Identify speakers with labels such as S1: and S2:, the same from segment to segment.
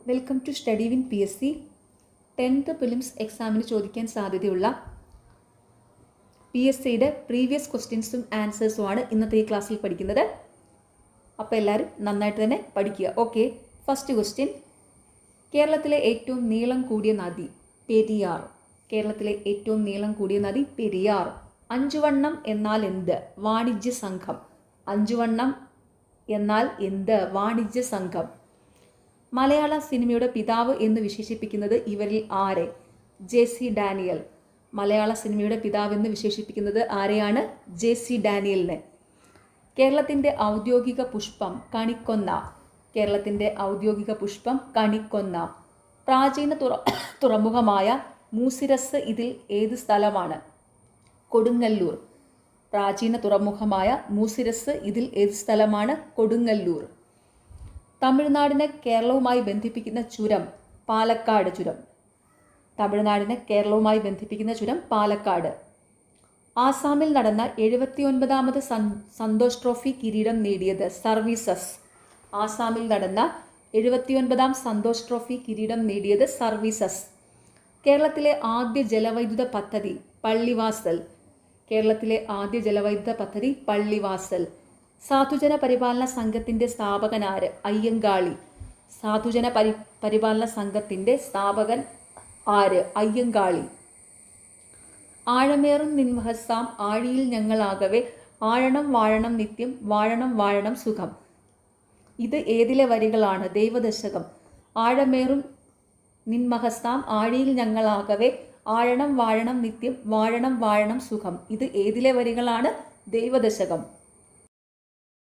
S1: Welcome to study win PSC 10th prelims എക്സാമിന് ചോദിക്കാൻ സാധ്യതയുള്ള PSCയുടെ പ്രീവിയസ് ക്വസ്റ്റ്യൻസും ആൻസേഴ്സുമാണ് ഇന്നത്തെ ഈ ക്ലാസ്സിൽ പഠിക്കുന്നത്. അപ്പോൾ എല്ലാവരും നന്നായിട്ട് തന്നെ പഠിക്കുക. Okay, first question. കേരളത്തിലെ ഏറ്റവും നീളം കൂടിയ നദി പെരിയാർ. കേരളത്തിലെ ഏറ്റവും നീളം കൂടിയ നദി പെരിയാർ. അഞ്ചുവണ്ണം എന്നാൽ എന്ത്? വാണിജ്യ സംഘം. അഞ്ചുവണ്ണം എന്നാൽ എന്ത്? വാണിജ്യ സംഘം. മലയാള സിനിമയുടെ പിതാവ് എന്ന് വിശേഷിപ്പിക്കുന്നത് ഇവരിൽ ആരെ? JC Daniel. മലയാള സിനിമയുടെ പിതാവ് എന്ന് വിശേഷിപ്പിക്കുന്നത് ആരെയാണ്? JC ഡാനിയലിനെ. കേരളത്തിൻ്റെ ഔദ്യോഗിക പുഷ്പം കണിക്കൊന്ന. കേരളത്തിൻ്റെ ഔദ്യോഗിക പുഷ്പം കണിക്കൊന്ന. പ്രാചീന തുറമുഖമായ മൂസിരസ് ഇതിൽ ഏത് സ്ഥലമാണ്? കൊടുങ്ങല്ലൂർ. പ്രാചീന തുറമുഖമായ മൂസിരസ് ഇതിൽ ഏത് സ്ഥലമാണ്? കൊടുങ്ങല്ലൂർ. തമിഴ്നാടിനെ കേരളവുമായി ബന്ധിപ്പിക്കുന്ന ചുരം പാലക്കാട് ചുരം. തമിഴ്നാടിനെ കേരളവുമായി ബന്ധിപ്പിക്കുന്ന ചുരം പാലക്കാട്. ആസാമിൽ നടന്ന 79ാമത് സന്തോഷ് ട്രോഫി കിരീടം നേടിയത് സർവീസസ്. ആസാമിൽ നടന്ന 79ാം സന്തോഷ് ട്രോഫി കിരീടം നേടിയത് സർവീസസ്. കേരളത്തിലെ ആദ്യ ജലവൈദ്യുത പദ്ധതി പള്ളിവാസൽ. കേരളത്തിലെ ആദ്യ ജലവൈദ്യുത പദ്ധതി പള്ളിവാസൽ. സാധുജന പരിപാലന സംഘത്തിൻ്റെ സ്ഥാപകനാര്? അയ്യങ്കാളി. സാധുജന പരിപാലന സംഘത്തിൻ്റെ സ്ഥാപകൻ ആര്? അയ്യങ്കാളി. ആഴമേറും നിൻമഹസാം ആഴിയിൽ ഞങ്ങളാകവെ ആഴണം വാഴണം നിത്യം വാഴണം വാഴണം സുഖം. ഇത് ഏതിലെ വരികളാണ്? ദൈവദശകം. ആഴമേറും നിൻമഹസാം ആഴിയിൽ ഞങ്ങളാകവെ ആഴണം വാഴണം നിത്യം വാഴണം വാഴണം സുഖം. ഇത് ഏതിലെ വരികളാണ്? ദൈവദശകം.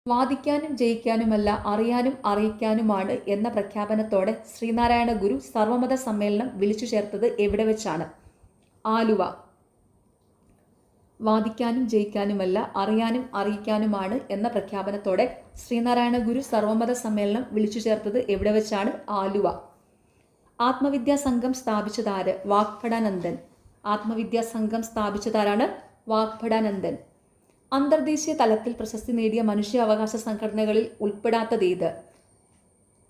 S1: വാദിക്കാനും ജയിക്കാനുമല്ല അറിയാനും അറിയിക്കാനുമാണ് എന്ന പ്രഖ്യാപനത്തോടെ ശ്രീനാരായണ ഗുരു സർവമത സമ്മേളനം വിളിച്ചു ചേർത്തത് എവിടെ വെച്ചാണ്? ആലുവ. വാദിക്കാനും ജയിക്കാനുമല്ല അറിയാനും അറിയിക്കാനുമാണ് എന്ന പ്രഖ്യാപനത്തോടെ ശ്രീനാരായണ ഗുരു സർവമത സമ്മേളനം വിളിച്ചു ചേർത്തത് എവിടെ വെച്ചാണ്? ആലുവ. ആത്മവിദ്യാ സംഘം സ്ഥാപിച്ചതാര്? വാഗ്ഭടാനന്ദൻ. ആത്മവിദ്യാ സംഘം സ്ഥാപിച്ചതാരാണ്? വാഗ്ഭടാനന്ദൻ. അന്തർദേശീയ തലത്തിൽ പ്രശസ്തി നേടിയ മനുഷ്യാവകാശ സംഘടനകളിൽ ഉൾപ്പെടാത്തതേത്?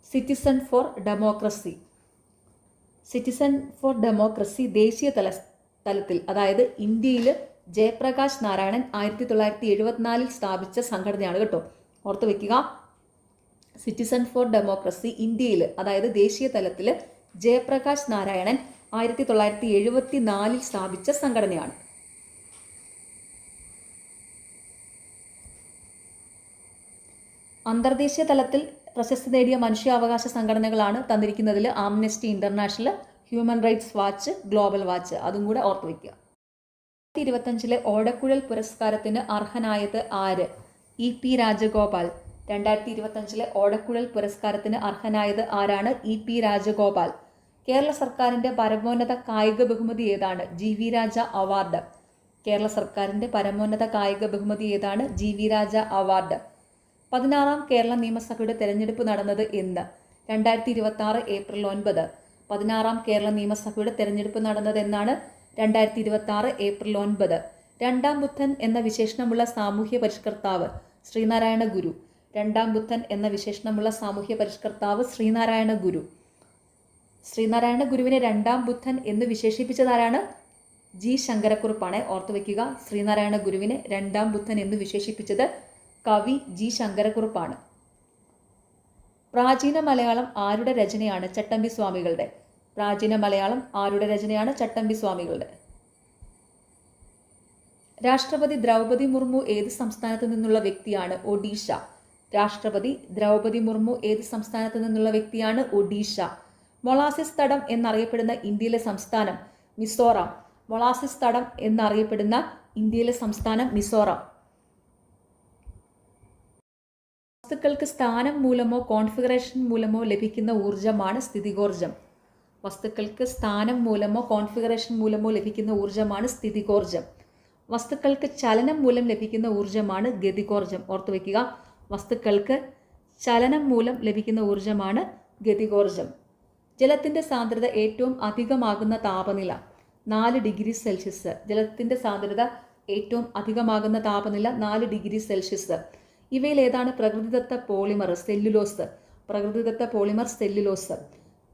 S1: Citizen for democracy. Citizen for democracy ദേശീയ തലത്തിൽ, അതായത് ഇന്ത്യയിൽ ജയപ്രകാശ് നാരായണൻ 1974 സ്ഥാപിച്ച സംഘടനയാണ് കേട്ടോ. ഓർത്ത് വെക്കുക. സിറ്റിസൺ ഫോർ ഡെമോക്രസി ഇന്ത്യയിൽ, അതായത് ദേശീയ തലത്തിൽ ജയപ്രകാശ് നാരായണൻ 1974 സ്ഥാപിച്ച സംഘടനയാണ്. അന്തർദേശീയ തലത്തിൽ പ്രശസ്തി നേടിയ മനുഷ്യാവകാശ സംഘടനകളാണ് തന്നിരിക്കുന്നതിൽ Amnesty International, Human Rights Watch, Global Watch. അതും കൂടെ ഓർത്തു വയ്ക്കുക. 2025 ഓടക്കുഴൽ പുരസ്കാരത്തിന് അർഹനായത് ആര്? EP രാജഗോപാൽ. 2025 ഓടക്കുഴൽ പുരസ്കാരത്തിന് അർഹനായത് ആരാണ്? EP രാജഗോപാൽ. കേരള സർക്കാരിൻ്റെ പരമോന്നത കായിക ബഹുമതി ഏതാണ്? GV രാജ അവാർഡ്. കേരള സർക്കാരിൻ്റെ പരമോന്നത കായിക ബഹുമതി ഏതാണ്? GV രാജ അവാർഡ്. 16ാം കേരള നിയമസഭയുടെ തെരഞ്ഞെടുപ്പ് നടന്നത് എന്ന്? 2026 ഏപ്രിൽ 9. 16ാം കേരള നിയമസഭയുടെ തെരഞ്ഞെടുപ്പ് നടന്നത് എന്നാണ്? 2026 ഏപ്രിൽ 9. രണ്ടാം ബുദ്ധൻ എന്ന വിശേഷണമുള്ള സാമൂഹ്യ പരിഷ്കർത്താവ് ശ്രീനാരായണ ഗുരു. രണ്ടാം ബുദ്ധൻ എന്ന വിശേഷണമുള്ള സാമൂഹ്യ പരിഷ്കർത്താവ് ശ്രീനാരായണ ഗുരു. ശ്രീനാരായണ ഗുരുവിനെ രണ്ടാം ബുദ്ധൻ എന്ന് വിശേഷിപ്പിച്ചതാരാണ്? G ശങ്കരക്കുറുപ്പാണ്. ഓർത്തു വയ്ക്കുക. ശ്രീനാരായണ ഗുരുവിനെ രണ്ടാം ബുദ്ധൻ എന്ന് വിശേഷിപ്പിച്ചത് കവി G ശങ്കരക്കുറുപ്പാണ്. പ്രാചീന മലയാളം ആരുടെ രചനയാണ്? ചട്ടമ്പി സ്വാമികളുടെ. പ്രാചീന മലയാളം ആരുടെ രചനയാണ്? ചട്ടമ്പി സ്വാമികളുടെ. രാഷ്ട്രപതി ദ്രൗപദി മുർമു ഏത് സംസ്ഥാനത്ത് നിന്നുള്ള വ്യക്തിയാണ്? ഒഡീഷ. രാഷ്ട്രപതി ദ്രൗപദി മുർമു ഏത് സംസ്ഥാനത്ത് നിന്നുള്ള വ്യക്തിയാണ്? ഒഡീഷ. മൊളാസിസ് തടം എന്നറിയപ്പെടുന്ന ഇന്ത്യയിലെ സംസ്ഥാനം? മിസോറാം. മൊളാസിസ് തടം എന്നറിയപ്പെടുന്ന ഇന്ത്യയിലെ സംസ്ഥാനം മിസോറാം. വസ്തുക്കൾക്ക് സ്ഥാനം മൂലമോ കോൺഫിഗറേഷൻ മൂലമോ ലഭിക്കുന്ന ഊർജ്ജമാണ് സ്ഥിതികോർജ്ജം. വസ്തുക്കൾക്ക് സ്ഥാനം മൂലമോ കോൺഫിഗറേഷൻ മൂലമോ ലഭിക്കുന്ന ഊർജ്ജമാണ് സ്ഥിതികോർജ്ജം. വസ്തുക്കൾക്ക് ചലനം മൂലം ലഭിക്കുന്ന ഊർജ്ജമാണ് ഗതികോർജ്ജം. ഓർത്തു വയ്ക്കുക. വസ്തുക്കൾക്ക് ചലനം മൂലം ലഭിക്കുന്ന ഊർജ്ജമാണ് ഗതികോർജ്ജം. ജലത്തിൻ്റെ സാന്ദ്രത ഏറ്റവും അധികമാകുന്ന താപനില 4 ഡിഗ്രി സെൽഷ്യസ്. ജലത്തിൻ്റെ സാന്ദ്രത ഏറ്റവും അധികമാകുന്ന താപനില 4 ഡിഗ്രി സെൽഷ്യസ്. ഇവയിൽ ഏതാണ് പ്രകൃതിദത്ത പോളിമർ? സെല്ലുലോസ്. പ്രകൃതിദത്ത പോളിമർ സെല്ലുലോസ്.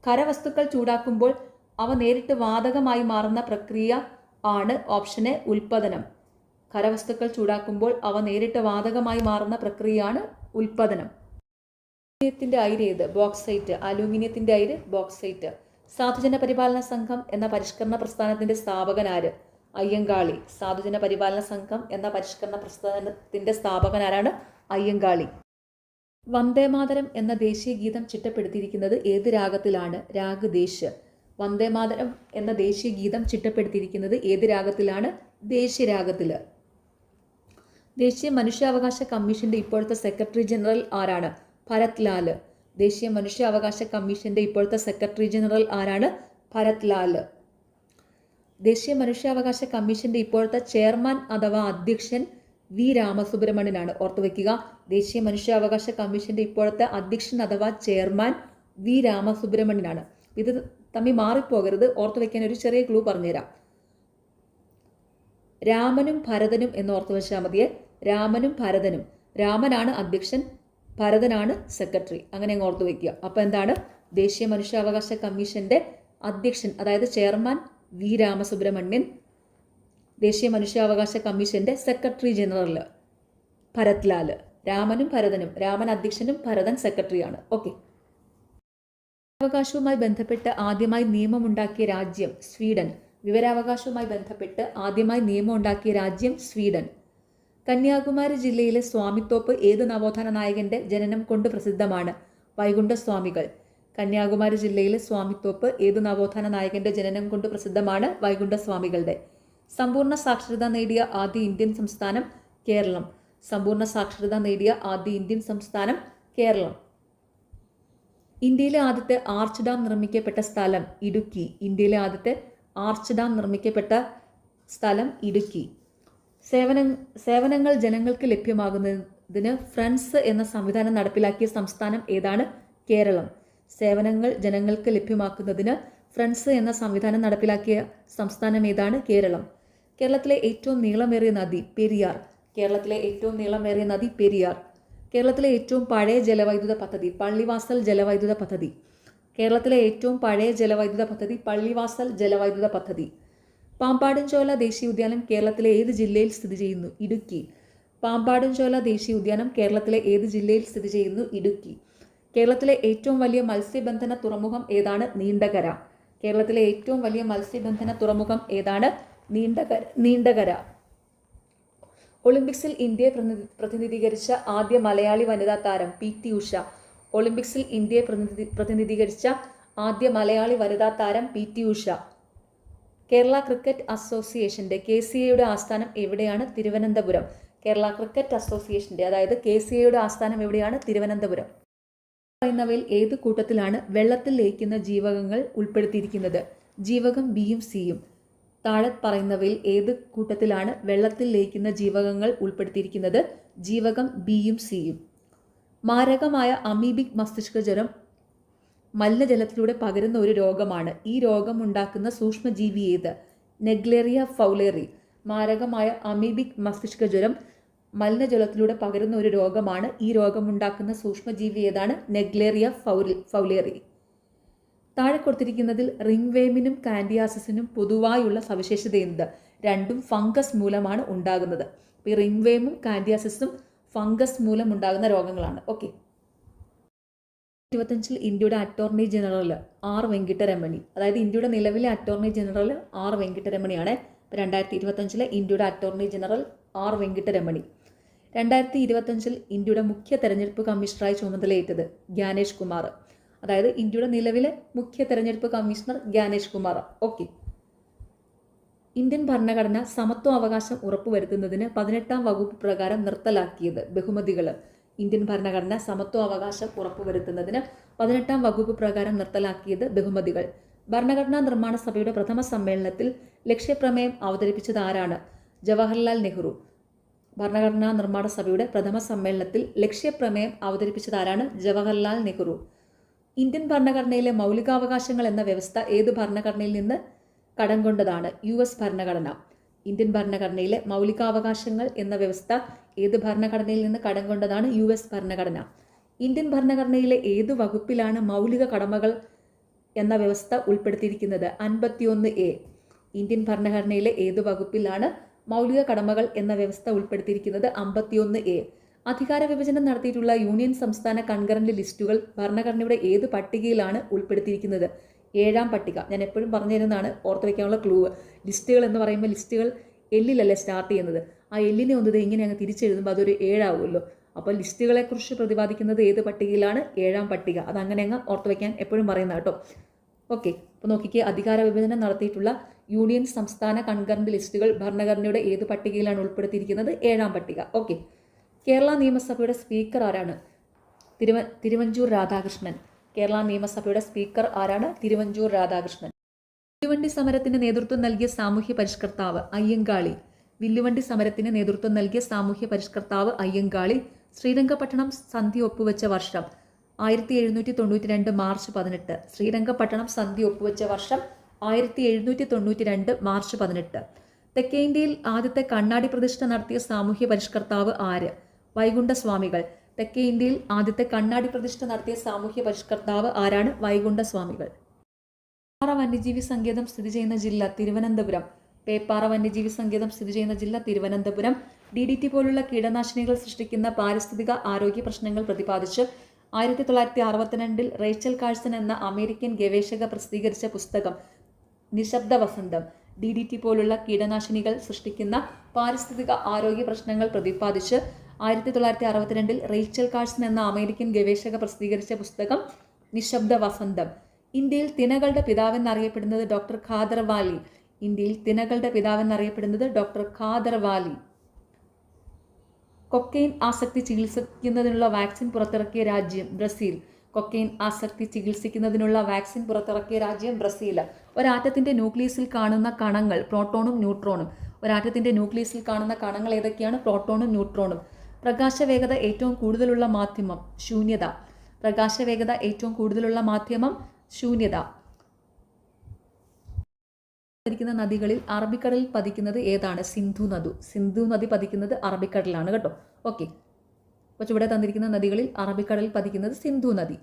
S1: ഖരവസ്തുക്കൾ ചൂടാക്കുമ്പോൾ അവ നേരിട്ട് വാതകമായി മാറുന്ന പ്രക്രിയ ആണ് ഓപ്ഷൻ എ ഉൽപ്പതനം. ഖരവസ്തുക്കൾ ചൂടാക്കുമ്പോൾ അവ നേരിട്ട് വാതകമായി മാറുന്ന പ്രക്രിയയാണ് ഉൽപ്പതനം. അലൂമിനിയത്തിന്റെ അയിര് ഏത്? ബോക്സൈറ്റ്. അലൂമിനിയത്തിന്റെ അയിര് ബോക്സൈറ്റ്. സാധുജന പരിപാലന സംഘം എന്ന പരിഷ്കരണ പ്രസ്ഥാനത്തിന്റെ സ്ഥാപകനാര്? അയ്യങ്കാളി. സാധുജന പരിപാലന സംഘം എന്ന പരിഷ്കരണ പ്രസ്ഥാനത്തിന്റെ സ്ഥാപകനാരാണ്? അയ്യങ്കാളി. വന്ദേമാതരം എന്ന ദേശീയ ഗീതം ചിട്ടപ്പെടുത്തിയിരിക്കുന്നത് ഏത് രാഗത്തിലാണ്? രാഗ് ദേശ്. വന്ദേമാതരം എന്ന ദേശീയ ഗീതം ചിട്ടപ്പെടുത്തിയിരിക്കുന്നത് ഏത് രാഗത്തിലാണ്? ദേശീയരാഗത്തില്. ദേശീയ മനുഷ്യാവകാശ കമ്മീഷന്റെ ഇപ്പോഴത്തെ സെക്രട്ടറി ജനറൽ ആരാണ്? ഭരത് ലാൽ. ദേശീയ മനുഷ്യാവകാശ കമ്മീഷന്റെ ഇപ്പോഴത്തെ സെക്രട്ടറി ജനറൽ ആരാണ്? ഭരത് ലാൽ. ദേശീയ മനുഷ്യാവകാശ കമ്മീഷന്റെ ഇപ്പോഴത്തെ ചെയർമാൻ അഥവാ അധ്യക്ഷൻ വി രാമസുബ്രഹ്മണ്യനാണ്. ഓർത്തുവെക്കുക, ദേശീയ മനുഷ്യാവകാശ കമ്മീഷന്റെ ഇപ്പോഴത്തെ അധ്യക്ഷൻ അഥവാ ചെയർമാൻ വി രാമസുബ്രഹ്മണ്യനാണ്. ഇത് തമ്മിൽ മാറിപ്പോകരുത്. ഓർത്തുവെക്കാൻ ഒരു ചെറിയ ക്ലൂ പറഞ്ഞുതരാം. രാമനും ഭരതനും എന്ന് ഓർത്തു വെച്ചാൽ മതിയെ. രാമനും ഭരതനും. രാമനാണ് അധ്യക്ഷൻ, ഭരതനാണ് സെക്രട്ടറി. അങ്ങനെ അങ്ങ് ഓർത്തു വയ്ക്കുക. അപ്പോൾ എന്താണ്? ദേശീയ മനുഷ്യാവകാശ കമ്മീഷന്റെ അധ്യക്ഷൻ അതായത് ചെയർമാൻ വി രാമസുബ്രഹ്മണ്യൻ, ദേശീയ മനുഷ്യാവകാശ കമ്മീഷന്റെ സെക്രട്ടറി ജനറൽ ഭരത് ലാൽ. രാമനും ഭരതനും. രാമൻ അധ്യക്ഷനും ഭരതൻ സെക്രട്ടറിയാണ്. ഓക്കെ. വിവരാവകാശവുമായി ബന്ധപ്പെട്ട് ആദ്യമായി നിയമമുണ്ടാക്കിയ രാജ്യം സ്വീഡൻ. വിവരാവകാശവുമായി ബന്ധപ്പെട്ട് ആദ്യമായി നിയമം ഉണ്ടാക്കിയ രാജ്യം സ്വീഡൻ. കന്യാകുമാരി ജില്ലയിലെ സ്വാമിത്തോപ്പ് ഏത് നവോത്ഥാന നായകന്റെ ജനനം കൊണ്ട് പ്രസിദ്ധമാണ്? വൈകുണ്ഠസ്വാമികൾ. കന്യാകുമാരി ജില്ലയിലെ സ്വാമിത്തോപ്പ് ഏത് നവോത്ഥാന നായകന്റെ ജനനം കൊണ്ട് പ്രസിദ്ധമാണ്? വൈകുണ്ഠസ്വാമികളുടെ. സമ്പൂർണ്ണ സാക്ഷരത നേടിയ ആദ്യ ഇന്ത്യൻ സംസ്ഥാനം കേരളം. സമ്പൂർണ്ണ സാക്ഷരത നേടിയ ആദ്യ ഇന്ത്യൻ സംസ്ഥാനം കേരളം. ഇന്ത്യയിലെ ആദ്യത്തെ ആർച്ച് ഡാം നിർമ്മിക്കപ്പെട്ട സ്ഥലം ഇടുക്കി. ഇന്ത്യയിലെ ആദ്യത്തെ ആർച്ച് ഡാം നിർമ്മിക്കപ്പെട്ട സ്ഥലം ഇടുക്കി. സേവനങ്ങൾ ജനങ്ങൾക്ക് ലഭ്യമാകുന്നതിന് ഫ്രണ്ട്സ് എന്ന സംവിധാനം നടപ്പിലാക്കിയ സംസ്ഥാനം ഏതാണ്? കേരളം. സേവനങ്ങൾ ജനങ്ങൾക്ക് ലഭ്യമാക്കുന്നതിന് ഫ്രണ്ട്സ് എന്ന സംവിധാനം നടപ്പിലാക്കിയ സംസ്ഥാനം ഏതാണ്? കേരളം. കേരളത്തിലെ ഏറ്റവും നീളമേറിയ നദി പെരിയാർ. കേരളത്തിലെ ഏറ്റവും നീളമേറിയ നദി പെരിയാർ. കേരളത്തിലെ ഏറ്റവും പഴയ ജലവൈദ്യുത പദ്ധതി പള്ളിവാസൽ ജലവൈദ്യുത പദ്ധതി. കേരളത്തിലെ ഏറ്റവും പഴയ ജലവൈദ്യുത പദ്ധതി പള്ളിവാസൽ ജലവൈദ്യുത പദ്ധതി. പാമ്പാടുംചോല ദേശീയ ഉദ്യാനം കേരളത്തിലെ ഏത് ജില്ലയിൽ സ്ഥിതി ചെയ്യുന്നു? ഇടുക്കി. പാമ്പാടുംചോല ദേശീയ ഉദ്യാനം കേരളത്തിലെ ഏത് ജില്ലയിൽ സ്ഥിതി ചെയ്യുന്നു? ഇടുക്കി. കേരളത്തിലെ ഏറ്റവും വലിയ മത്സ്യബന്ധന തുറമുഖം ഏതാണ്? നീണ്ടകര. കേരളത്തിലെ ഏറ്റവും വലിയ മത്സ്യബന്ധന തുറമുഖം ഏതാണ്? നീണ്ടകര. ഒളിമ്പിക്സിൽ ഇന്ത്യയെ പ്രതിനിധീകരിച്ച ആദ്യ മലയാളി വനിതാ താരം PT ഉഷ. ഒളിമ്പിക്സിൽ ഇന്ത്യയെ പ്രതിനിധീകരിച്ച ആദ്യ മലയാളി വനിതാ താരം PT ഉഷ. കേരള ക്രിക്കറ്റ് അസോസിയേഷന്റെ KCAയുടെ ആസ്ഥാനം എവിടെയാണ്? തിരുവനന്തപുരം. കേരള ക്രിക്കറ്റ് അസോസിയേഷന്റെ അതായത് KCAയുടെ ആസ്ഥാനം എവിടെയാണ്? തിരുവനന്തപുരം. പറയുന്നവയിൽ ഏത് കൂട്ടത്തിലാണ് വെള്ളത്തിൽ ലയിക്കുന്ന ജീവകങ്ങൾ ഉൾപ്പെടുത്തിയിരിക്കുന്നത്? ജീവകം ബിയും സിയും. താഴെ പറയുന്നവയിൽ ഏത് കൂട്ടത്തിലാണ് വെള്ളത്തിൽ ലയിക്കുന്ന ജീവകങ്ങൾ ഉൾപ്പെടുത്തിയിരിക്കുന്നത്? ജീവകം ബിയും സിയും. മാരകമായ അമീബിക് മസ്തിഷ്ക ജ്വരം മലിനജലത്തിലൂടെ പകരുന്ന ഒരു രോഗമാണ്. ഈ രോഗം ഉണ്ടാക്കുന്ന സൂക്ഷ്മജീവി ഏത്? Naegleria fowleri. മാരകമായ അമീബിക് മസ്തിഷ്ക ജ്വരം മലിനജലത്തിലൂടെ പകരുന്ന ഒരു രോഗമാണ്. ഈ രോഗമുണ്ടാക്കുന്ന സൂക്ഷ്മജീവി ഏതാണ്? Naegleria fowleri. താഴെ കൊടുത്തിരിക്കുന്നതിൽ റിംഗ്വേമിനും കാൻഡിയാസിസിനും പൊതുവായുള്ള സവിശേഷത എന്ത്? രണ്ടും ഫംഗസ് മൂലമാണ് ഉണ്ടാകുന്നത്. ഈ റിംഗ്വേമും കാൻഡിയാസിസും ഫംഗസ് മൂലം ഉണ്ടാകുന്ന രോഗങ്ങളാണ്. ഓക്കെ. 2025 ഇന്ത്യയുടെ അറ്റോർണി ജനറൽ R വെങ്കിട്ടരമണി. അതായത് ഇന്ത്യയുടെ നിലവിലെ അറ്റോർണി ജനറൽ R വെങ്കിട്ടരമണിയാണ്. 2025 ഇന്ത്യയുടെ അറ്റോർണി ജനറൽ R വെങ്കിട്ടരമണി. 2025 ഇന്ത്യയുടെ മുഖ്യ തെരഞ്ഞെടുപ്പ് കമ്മീഷണറായി ചുമതലയേറ്റത് ജ്ഞാനേഷ് കുമാർ. അതായത് ഇന്ത്യയുടെ നിലവിലെ മുഖ്യ തെരഞ്ഞെടുപ്പ് commissioner Gyanesh Kumar. Okay. Indian ഭരണഘടന സമത്വ അവകാശം ഉറപ്പുവരുത്തുന്നതിന് 18ാം വകുപ്പ് പ്രകാരം നിർത്തലാക്കിയത് ബഹുമതികൾ. ഇന്ത്യൻ ഭരണഘടന സമത്വ അവകാശം ഉറപ്പുവരുത്തുന്നതിന് 18ാം വകുപ്പ് പ്രകാരം നിർത്തലാക്കിയത് ബഹുമതികൾ. ഭരണഘടനാ നിർമ്മാണ സഭയുടെ പ്രഥമ സമ്മേളനത്തിൽ ലക്ഷ്യപ്രമേയം അവതരിപ്പിച്ചത് ആരാണ്? ജവഹർലാൽ നെഹ്റു. ഭരണഘടനാ നിർമ്മാണ സഭയുടെ പ്രഥമ സമ്മേളനത്തിൽ ലക്ഷ്യപ്രമേയം അവതരിപ്പിച്ചത് ആരാണ്? ജവഹർലാൽ നെഹ്റു. ഇന്ത്യൻ ഭരണഘടനയിലെ മൗലികാവകാശങ്ങൾ എന്ന വ്യവസ്ഥ ഏത് ഭരണഘടനയിൽ നിന്ന് കടം കൊണ്ടതാണ്? US ഭരണഘടന. ഇന്ത്യൻ ഭരണഘടനയിലെ മൗലികാവകാശങ്ങൾ എന്ന വ്യവസ്ഥ ഏത് ഭരണഘടനയിൽ നിന്ന് കടം കൊണ്ടതാണ്? US ഭരണഘടന. ഇന്ത്യൻ ഭരണഘടനയിലെ ഏത് വകുപ്പിലാണ് മൗലിക കടമകൾ എന്ന വ്യവസ്ഥ ഉൾപ്പെടുത്തിയിരിക്കുന്നത്? 51A. ഇന്ത്യൻ ഭരണഘടനയിലെ ഏതു വകുപ്പിലാണ് മൗലിക കടമകൾ എന്ന വ്യവസ്ഥ ഉൾപ്പെടുത്തിയിരിക്കുന്നത്? 51A. അധികാര വിഭജനം നടത്തിയിട്ടുള്ള യൂണിയൻ സംസ്ഥാന കൺകറന്റ് ലിസ്റ്റുകൾ ഭരണഘടനയുടെ ഏത് പട്ടികയിലാണ് ഉൾപ്പെടുത്തിയിരിക്കുന്നത്? 7ാം പട്ടിക. ഞാൻ എപ്പോഴും പറഞ്ഞു തരുന്നതാണ്, ഓർത്ത് വയ്ക്കാനുള്ള ക്ലൂ. ലിസ്റ്റുകൾ എന്ന് പറയുമ്പോൾ ലിസ്റ്റുകൾ എല്ലിലല്ലേ സ്റ്റാർട്ട് ചെയ്യുന്നത്. ആ എല്ലിനെ ഒന്നത് ഇങ്ങനെ അങ്ങ് തിരിച്ചെഴുതുമ്പോൾ അതൊരു 7 ആവുമല്ലോ. അപ്പോൾ ലിസ്റ്റുകളെക്കുറിച്ച് പ്രതിപാദിക്കുന്നത് ഏത് പട്ടികയിലാണ്? 7ാം പട്ടിക. അതങ്ങനെ അങ്ങ് ഓർത്ത് വയ്ക്കാൻ എപ്പോഴും പറയുന്ന കേട്ടോ. ഓക്കെ, അപ്പോൾ നോക്കിക്കേ, അധികാര വിഭജനം നടത്തിയിട്ടുള്ള യൂണിയൻ സംസ്ഥാന കൺകറന്റ് ലിസ്റ്റുകൾ ഭരണഘടനയുടെ ഏത് പട്ടികയിലാണ് ഉൾപ്പെടുത്തിയിരിക്കുന്നത്? 7ാം പട്ടിക. ഓക്കെ. കേരള നിയമസഭയുടെ സ്പീക്കർ ആരാണ്? തിരുവഞ്ചൂർ രാധാകൃഷ്ണൻ. കേരള നിയമസഭയുടെ സ്പീക്കർ ആരാണ്? തിരുവഞ്ചൂർ രാധാകൃഷ്ണൻ. വില്ലുവണ്ടി സമരത്തിന് നേതൃത്വം നൽകിയ സാമൂഹ്യ പരിഷ്കർത്താവ്? അയ്യങ്കാളി. വില്ലുവണ്ടി സമരത്തിന് നേതൃത്വം നൽകിയ സാമൂഹ്യ പരിഷ്കർത്താവ് അയ്യങ്കാളി. ശ്രീരംഗപട്ടണം സന്ധി ഒപ്പുവെച്ച വർഷം? 1792 മാർച്ച് 18. ശ്രീരംഗപട്ടണം സന്ധി ഒപ്പുവെച്ച വർഷം 1792 മാർച്ച് 18. തെക്കേ ഇന്ത്യയിൽ ആദ്യത്തെ കണ്ണാടി പ്രതിഷ്ഠ നടത്തിയ സാമൂഹ്യ പരിഷ്കർത്താവ് ആര്? വൈകുണ്ഠസ്വാമികൾ. തെക്കേ ഇന്ത്യയിൽ ആദ്യത്തെ കണ്ണാടി പ്രതിഷ്ഠ നടത്തിയ സാമൂഹ്യ പരിഷ്കർത്താവ് ആരാണ്? വൈകുണ്ഠസ്വാമികൾ. പേപ്പാറ വന്യജീവി സങ്കേതം സ്ഥിതി ചെയ്യുന്ന ജില്ല? തിരുവനന്തപുരം. പേപ്പാറ വന്യജീവി സങ്കേതം സ്ഥിതി ചെയ്യുന്ന ജില്ല? തിരുവനന്തപുരം. DDT പോലുള്ള കീടനാശിനികൾ സൃഷ്ടിക്കുന്ന പാരിസ്ഥിതിക ആരോഗ്യ പ്രശ്നങ്ങൾ പ്രതിപാദിച്ച് 1962 റേച്ചൽ കാഴ്സൺ എന്ന അമേരിക്കൻ ഗവേഷക പ്രസിദ്ധീകരിച്ച പുസ്തകം? നിശബ്ദ വസന്തം. DDT പോലുള്ള കീടനാശിനികൾ സൃഷ്ടിക്കുന്ന പാരിസ്ഥിതിക ആരോഗ്യ പ്രശ്നങ്ങൾ പ്രതിപാദിച്ച് 1962 റേച്ചൽ കാഴ്സൺ എന്ന അമേരിക്കൻ ഗവേഷക പ്രസിദ്ധീകരിച്ച പുസ്തകം നിശബ്ദ വസന്തം. ഇന്ത്യയിൽ തിനകളുടെ പിതാവെന്നറിയപ്പെടുന്നത്? ഡോക്ടർ ഖാദർ വാലി. ഇന്ത്യയിൽ തിനകളുടെ പിതാവെന്നറിയപ്പെടുന്നത് ഡോക്ടർ ഖാദർ വാലി. കൊക്കെയിൻ ആസക്തി ചികിത്സിക്കുന്നതിനുള്ള വാക്സിൻ പുറത്തിറക്കിയ രാജ്യം? ബ്രസീൽ. കൊക്കെയിൻ ആസക്തി ചികിത്സിക്കുന്നതിനുള്ള വാക്സിൻ പുറത്തിറക്കിയ രാജ്യം? ബ്രസീൽ. ഒരാറ്റത്തിന്റെ ന്യൂക്ലിയസിൽ കാണുന്ന കണങ്ങൾ? പ്രോട്ടോണും ന്യൂട്രോണും. ഒരാറ്റത്തിന്റെ ന്യൂക്ലിയസിൽ കാണുന്ന കണങ്ങൾ ഏതൊക്കെയാണ്? പ്രോട്ടോണും ന്യൂട്രോണും. പ്രകാശവേഗത ഏറ്റവും കൂടുതലുള്ള മാധ്യമം? ശൂന്യത. പ്രകാശവേഗത ഏറ്റവും കൂടുതലുള്ള മാധ്യമം? ശൂന്യത. നദികളിൽ അറബിക്കടലിൽ പതിക്കുന്നത് ഏതാണ്? സിന്ധു നദി. സിന്ധു നദി പതിക്കുന്നത് അറബിക്കടലാണ് കേട്ടോ. ഓക്കെ, അപ്പോൾ ചുവടെ തന്നിരിക്കുന്ന നദികളിൽ അറബിക്കടലിൽ പതിക്കുന്നത് സിന്ധു നദി.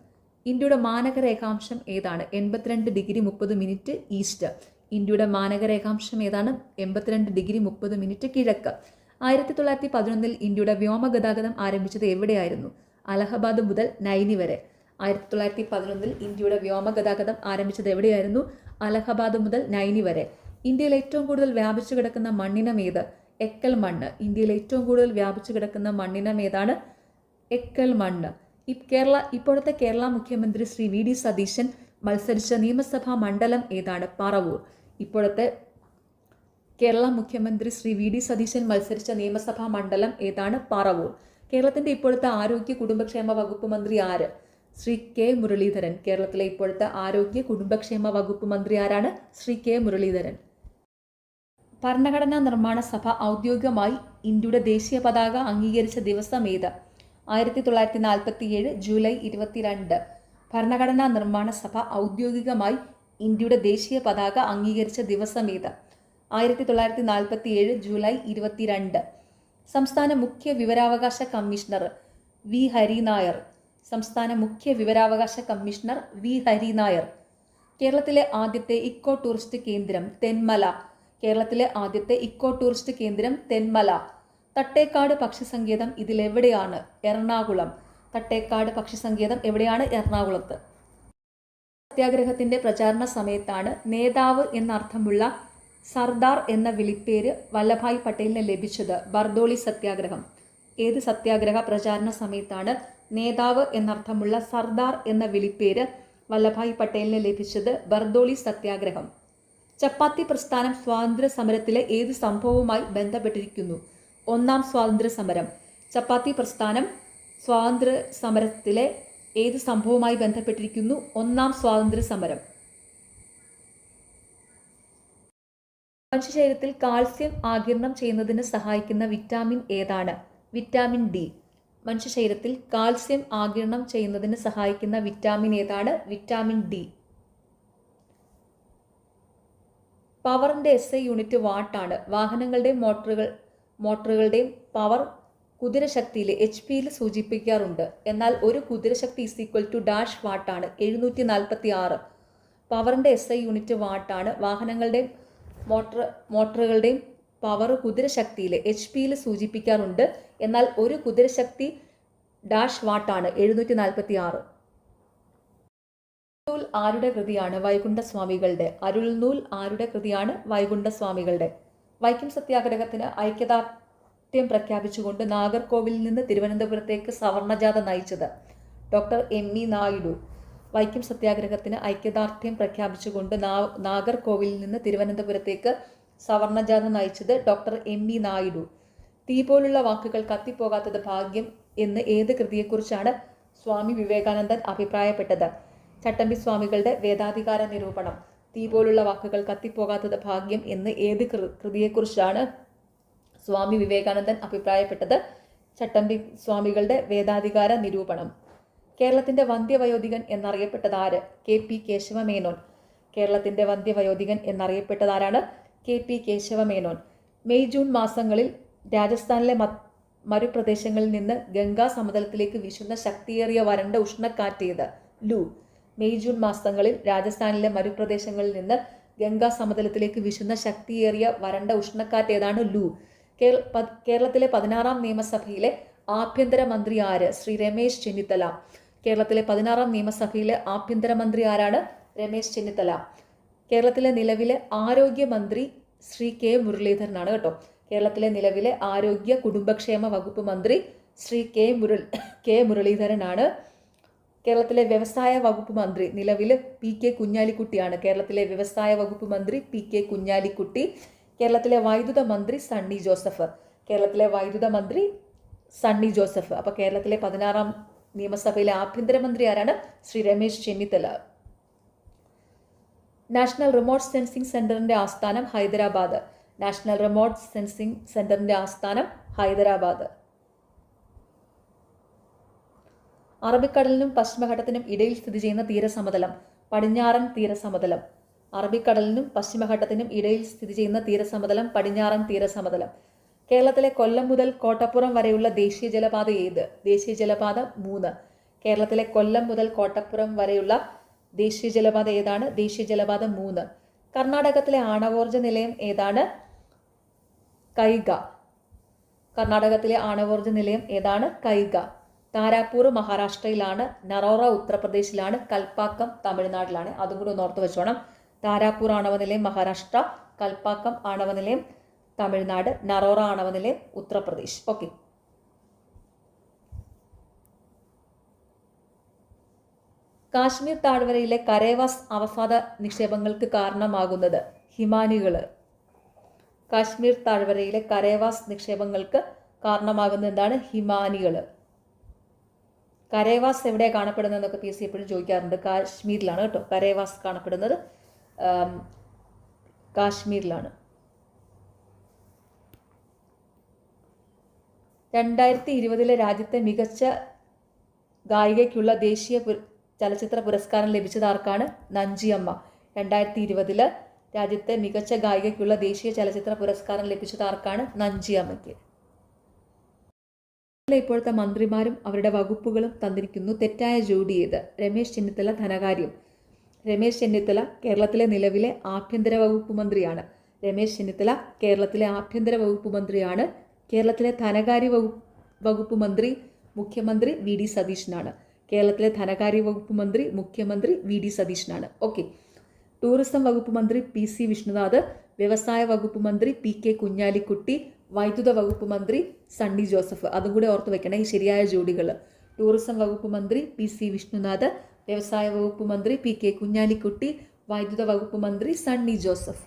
S1: ഇന്ത്യയുടെ മാനകരേഖാംശം ഏതാണ്? 82 ഡിഗ്രി 30 മിനിറ്റ് ഈസ്റ്റ്. ഇന്ത്യയുടെ മാനകരേഖാംശം ഏതാണ്? 82 ഡിഗ്രി 30 മിനിറ്റ് കിഴക്ക്. 1911 ഇന്ത്യയുടെ വ്യോമഗതാഗതം ആരംഭിച്ചത് എവിടെയായിരുന്നു? അലഹബാദ് മുതൽ നൈനി വരെ. 1911 ഇന്ത്യയുടെ വ്യോമഗതാഗതം ആരംഭിച്ചത് എവിടെയായിരുന്നു? അലഹബാദ് മുതൽ നൈനി വരെ. ഇന്ത്യയിൽ ഏറ്റവും കൂടുതൽ വ്യാപിച്ചു കിടക്കുന്ന മണ്ണിനം ഏത്? എക്കൽ മണ്ണ്. ഇന്ത്യയിൽ ഏറ്റവും കൂടുതൽ വ്യാപിച്ചു കിടക്കുന്ന മണ്ണിനം ഏതാണ്? എക്കൽ മണ്ണ്. ഇപ്പോഴത്തെ കേരള മുഖ്യമന്ത്രി ശ്രീ VD സതീശൻ മത്സരിച്ച നിയമസഭാ മണ്ഡലം ഏതാണ്? പറവൂർ. ഇപ്പോഴത്തെ കേരള മുഖ്യമന്ത്രി ശ്രീ VD സതീശൻ മത്സരിച്ച നിയമസഭാ മണ്ഡലം ഏതാണ്? പറവൂർ. കേരളത്തിന്റെ ഇപ്പോഴത്തെ ആരോഗ്യ കുടുംബക്ഷേമ വകുപ്പ് മന്ത്രി ആര്? ശ്രീ K മുരളീധരൻ. കേരളത്തിലെ ഇപ്പോഴത്തെ ആരോഗ്യ കുടുംബക്ഷേമ വകുപ്പ് മന്ത്രി ആരാണ്? ശ്രീ K മുരളീധരൻ. ഭരണഘടനാ നിർമ്മാണ സഭ ഔദ്യോഗികമായി ഇന്ത്യയുടെ ദേശീയ പതാക അംഗീകരിച്ച ദിവസം ഏത്? 1947 ജൂലൈ 22. ഭരണഘടനാ നിർമ്മാണ സഭ ഔദ്യോഗികമായി ഇന്ത്യയുടെ ദേശീയ പതാക അംഗീകരിച്ച ദിവസം ഏത്? 1947 ജൂലൈ 22. സംസ്ഥാന മുഖ്യ വിവരാവകാശ കമ്മീഷണർ? V ഹരിനായർ. സംസ്ഥാന മുഖ്യ വിവരാവകാശ കമ്മീഷണർ V ഹരിനായർ. കേരളത്തിലെ ആദ്യത്തെ ഇക്കോ ടൂറിസ്റ്റ് കേന്ദ്രം? തെന്മല. കേരളത്തിലെ ആദ്യത്തെ ഇക്കോ ടൂറിസ്റ്റ് കേന്ദ്രം തെന്മല. തട്ടേക്കാട് പക്ഷിസങ്കേതം ഇതിലെവിടെയാണ്? എറണാകുളം. തട്ടേക്കാട് പക്ഷിസങ്കേതം എവിടെയാണ്? എറണാകുളത്ത്. സത്യാഗ്രഹത്തിന്റെ പ്രചാരണ സമയത്താണ് നേതാവ് എന്നർത്ഥമുള്ള സർദാർ എന്ന വിളിപ്പേര് വല്ലഭായ് പട്ടേലിന് ലഭിച്ചത്? ബർദോളി സത്യാഗ്രഹം. ഏത് സത്യാഗ്രഹ പ്രചാരണ സമയത്താണ് നേതാവ് എന്നർത്ഥമുള്ള സർദാർ എന്ന വിളിപ്പേര് വല്ലഭായ് പട്ടേലിന് ലഭിച്ചത്? ബർദോളി സത്യാഗ്രഹം. ചപ്പാത്തി പ്രസ്ഥാനം സ്വാതന്ത്ര്യ സമരത്തിലെ ഏത് സംഭവവുമായി ബന്ധപ്പെട്ടിരിക്കുന്നു? ഒന്നാം സ്വാതന്ത്ര്യ സമരം. ചപ്പാത്തി പ്രസ്ഥാനം സ്വാതന്ത്ര്യ സമരത്തിലെ ഏത് സംഭവവുമായി ബന്ധപ്പെട്ടിരിക്കുന്നു? ഒന്നാം സ്വാതന്ത്ര്യ സമരം. മനുഷ്യശരീരത്തിൽ കാൽസ്യം ആഗിരണം ചെയ്യുന്നതിന് സഹായിക്കുന്ന വിറ്റാമിൻ ഏതാണ്? Vitamin D. മനുഷ്യശരീരത്തിൽ കാൽസ്യം ആഗിരണം ചെയ്യുന്നതിന് സഹായിക്കുന്ന വിറ്റാമിൻ ഏതാണ്? Vitamin D. പവറിന്റെ SI യൂണിറ്റ് വാട്ടാണ്. വാഹനങ്ങളുടെയും മോട്ടോറുകളുടെയും പവർ കുതിരശക്തിയിൽ HP-യിൽ സൂചിപ്പിക്കാറുണ്ട്. എന്നാൽ ഒരു കുതിരശക്തി = ഡാഷ് വാട്ടാണ്? 746. പവറിൻ്റെ SI യൂണിറ്റ് വാട്ടാണ്. വാഹനങ്ങളുടെയും മോട്ടോറുകളുടെയും പവർ കുതിരശക്തിയിൽ HP സൂചിപ്പിക്കാറുണ്ട്. എന്നാൽ ഒരു കുതിരശക്തി ഡാഷ് വാട്ടാണ് 746. അരുൾനൂൽ ആരുടെ കൃതിയാണ്? വൈകുണ്ഠസ്വാമികളുടെ. അരുൾനൂൽ ആരുടെ കൃതിയാണ്? വൈകുണ്ഠസ്വാമികളുടെ. വൈക്കം സത്യാഗ്രഹത്തിന് ഐക്യദാർഢ്യം പ്രഖ്യാപിച്ചുകൊണ്ട് നാഗർകോവിലിൽ നിന്ന് തിരുവനന്തപുരത്തേക്ക് സവർണജാഥ നയിച്ചത് ഡോക്ടർ ME നായിഡു. വൈക്കം സത്യാഗ്രഹത്തിന് ഐക്യദാർഢ്യം പ്രഖ്യാപിച്ചുകൊണ്ട് നാഗർകോവിലിൽ നിന്ന് തിരുവനന്തപുരത്തേക്ക് സവർണജാഥ നയിച്ചത് ഡോക്ടർ ME നായിഡു. തീ പോലുള്ള വാക്കുകൾ കത്തിപ്പോകാത്തത് ഭാഗ്യം എന്ന് ഏത് കൃതിയെക്കുറിച്ചാണ് സ്വാമി വിവേകാനന്ദൻ അഭിപ്രായപ്പെട്ടത്? ചട്ടമ്പി സ്വാമികളുടെ വേദാധികാര നിരൂപണം. തീ പോലുള്ള വാക്കുകൾ കത്തിപ്പോകാത്തത് ഭാഗ്യം എന്ന് ഏത് കൃതിയെക്കുറിച്ചാണ് സ്വാമി വിവേകാനന്ദൻ അഭിപ്രായപ്പെട്ടത്? ചട്ടമ്പി സ്വാമികളുടെ വേദാധികാര നിരൂപണം. കേരളത്തിന്റെ വന്ധ്യവയോധികൻ എന്നറിയപ്പെട്ടത് ആര്? KP കേശവമേനോൻ. കേരളത്തിന്റെ വന്ധ്യവയോധികൻ എന്നറിയപ്പെട്ടതാരാണ്? KP കേശവമേനോൻ. മെയ് ജൂൺ മാസങ്ങളിൽ രാജസ്ഥാനിലെ മരുപ്രദേശങ്ങളിൽ നിന്ന് ഗംഗാ സമതലത്തിലേക്ക് വീശുന്ന ശക്തിയേറിയ വരണ്ട ഉഷ്ണക്കാറ്റേത്? ലൂ. മെയ് ജൂൺ മാസങ്ങളിൽ രാജസ്ഥാനിലെ മരുപ്രദേശങ്ങളിൽ നിന്ന് ഗംഗാ സമതലത്തിലേക്ക് വീശുന്ന ശക്തിയേറിയ വരണ്ട ഉഷ്ണക്കാറ്റേതാണ്? ലൂ. കേരളത്തിലെ 16ാം നിയമസഭയിലെ ആഭ്യന്തരമന്ത്രി ആര്? ശ്രീ രമേശ് ചെന്നിത്തല. കേരളത്തിലെ 16ാം നിയമസഭയിലെ ആഭ്യന്തരമന്ത്രി ആരാണ്? രമേശ് ചെന്നിത്തല. കേരളത്തിലെ നിലവിലെ ആരോഗ്യമന്ത്രി ശ്രീ K മുരളീധരനാണ് കേട്ടോ. കേരളത്തിലെ നിലവിലെ ആരോഗ്യ കുടുംബക്ഷേമ വകുപ്പ് മന്ത്രി ശ്രീ K മുരളീധരനാണ്. കേരളത്തിലെ വ്യവസായ വകുപ്പ് മന്ത്രി നിലവിൽ PK കുഞ്ഞാലിക്കുട്ടിയാണ്. കേരളത്തിലെ വ്യവസായ വകുപ്പ് മന്ത്രി PK കുഞ്ഞാലിക്കുട്ടി. കേരളത്തിലെ വൈദ്യുത മന്ത്രി സണ്ണി ജോസഫ്. കേരളത്തിലെ വൈദ്യുത മന്ത്രി സണ്ണി ജോസഫ്. അപ്പോൾ കേരളത്തിലെ 16ാം നിയമസഭയിലെ ആഭ്യന്തരമന്ത്രി ആരാണ്? Shri Ramesh Chennithala. National remote sensing സെന്ററിന്റെ ആസ്ഥാനം ഹൈദരാബാദ്. നാഷണൽ റിമോട്ട് സെൻസിംഗ് സെന്ററിന്റെ ആസ്ഥാനം ഹൈദരാബാദ്. അറബിക്കടലിനും പശ്ചിമഘട്ടത്തിനും ഇടയിൽ സ്ഥിതി ചെയ്യുന്ന തീരസമതലം പടിഞ്ഞാറൻ തീരസമതലം. അറബിക്കടലിനും പശ്ചിമഘട്ടത്തിനും ഇടയിൽ സ്ഥിതി ചെയ്യുന്ന തീരസമതലം പടിഞ്ഞാറൻ തീരസമതലം. കേരളത്തിലെ കൊല്ലം മുതൽ കോട്ടപ്പുറം വരെയുള്ള ദേശീയ ജലപാത ഏത്? ദേശീയ ജലപാത 3. കേരളത്തിലെ കൊല്ലം മുതൽ കോട്ടപ്പുറം വരെയുള്ള ദേശീയ ജലപാത ഏതാണ്? ദേശീയ ജലപാത 3. കർണാടകത്തിലെ ആണവോർജ നിലയം ഏതാണ്? കൈഗ. കർണാടകത്തിലെ ആണവോർജ നിലയം ഏതാണ്? കൈഗ. താരാപൂർ മഹാരാഷ്ട്രയിലാണ്. നറോറ ഉത്തർപ്രദേശിലാണ്. കൽപ്പാക്കം തമിഴ്നാട്ടിലാണ്. അതും കൂടി ഒന്ന് ഓർത്ത് വെച്ചോണം. താരാപൂർ ആണവ നിലയം മഹാരാഷ്ട്ര, കൽപ്പാക്കം ആണവ നിലയം തമിഴ്നാട്, നറോറ ആണവ നിലയം ഉത്തർപ്രദേശ്. ഓക്കെ. കാശ്മീർ താഴ്വരയിലെ കരേവാസ് അവസാദ നിക്ഷേപങ്ങൾക്ക് കാരണമാകുന്നത്? ഹിമാനികൾ. കാശ്മീർ താഴ്വരയിലെ കരേവാസ് നിക്ഷേപങ്ങൾക്ക് കാരണമാകുന്നത് എന്താണ്? ഹിമാനികൾ. കരേവാസ് എവിടെ കാണപ്പെടുന്നതെന്നൊക്കെ PSC എപ്പോഴും ചോദിക്കാറുണ്ട്. കാശ്മീരിലാണ് കേട്ടോ. കരേവാസ് കാണപ്പെടുന്നത് കാശ്മീരിലാണ്. 2020 രാജ്യത്തെ മികച്ച ഗായികയ്ക്കുള്ള ദേശീയ ചലച്ചിത്ര പുരസ്കാരം ലഭിച്ചതാർക്കാണ്? നഞ്ചിയമ്മ. 2020 രാജ്യത്തെ മികച്ച ഗായികയ്ക്കുള്ള ദേശീയ ചലച്ചിത്ര പുരസ്കാരം ലഭിച്ചതാർക്കാണ്? നഞ്ചിയമ്മയ്ക്ക്. ഇപ്പോഴത്തെ മന്ത്രിമാരും അവരുടെ വകുപ്പുകളും തന്നിരിക്കുന്നു. തെറ്റായ ജോഡി ഏത്? രമേശ് ചെന്നിത്തല ധനകാര്യം. രമേശ് ചെന്നിത്തല കേരളത്തിലെ നിലവിലെ ആഭ്യന്തര വകുപ്പ് മന്ത്രിയാണ്. രമേശ് ചെന്നിത്തല കേരളത്തിലെ ആഭ്യന്തര വകുപ്പ് മന്ത്രിയാണ്. കേരളത്തിലെ ധനകാര്യ വകുപ്പ് മന്ത്രി മുഖ്യമന്ത്രി VD സതീശനാണ്. കേരളത്തിലെ ധനകാര്യ വകുപ്പ് മന്ത്രി മുഖ്യമന്ത്രി VD സതീശനാണ്. ഓക്കെ. ടൂറിസം വകുപ്പ് മന്ത്രി PC വിഷ്ണുനാഥ്. വ്യവസായ വകുപ്പ് മന്ത്രി PK കുഞ്ഞാലിക്കുട്ടി. വൈദ്യുത വകുപ്പ് മന്ത്രി സണ്ണി ജോസഫ്. അതും കൂടെ ഓർത്ത് വെക്കണം ഈ ശരിയായ ജോഡികൾ. ടൂറിസം വകുപ്പ് മന്ത്രി PC വിഷ്ണുനാഥ്, വ്യവസായ വകുപ്പ് മന്ത്രി PK കുഞ്ഞാലിക്കുട്ടി, വൈദ്യുത വകുപ്പ് മന്ത്രി സണ്ണി ജോസഫ്.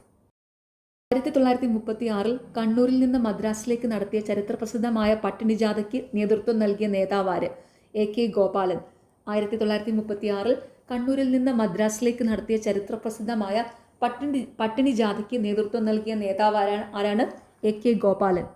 S1: 1936 കണ്ണൂരിൽ നിന്ന് മദ്രാസിലേക്ക് നടത്തിയ ചരിത്രപ്രസിദ്ധമായ പട്ടിണി ജാഥയ്ക്ക് നേതൃത്വം നൽകിയ നേതാവാര്? AK ഗോപാലൻ. 1936 കണ്ണൂരിൽ നിന്ന് മദ്രാസിലേക്ക് നടത്തിയ ചരിത്രപ്രസിദ്ധമായ പട്ടിണി ജാഥയ്ക്ക് നേതൃത്വം നൽകിയ നേതാവ് ആരാണ്? AK ഗോപാലൻ.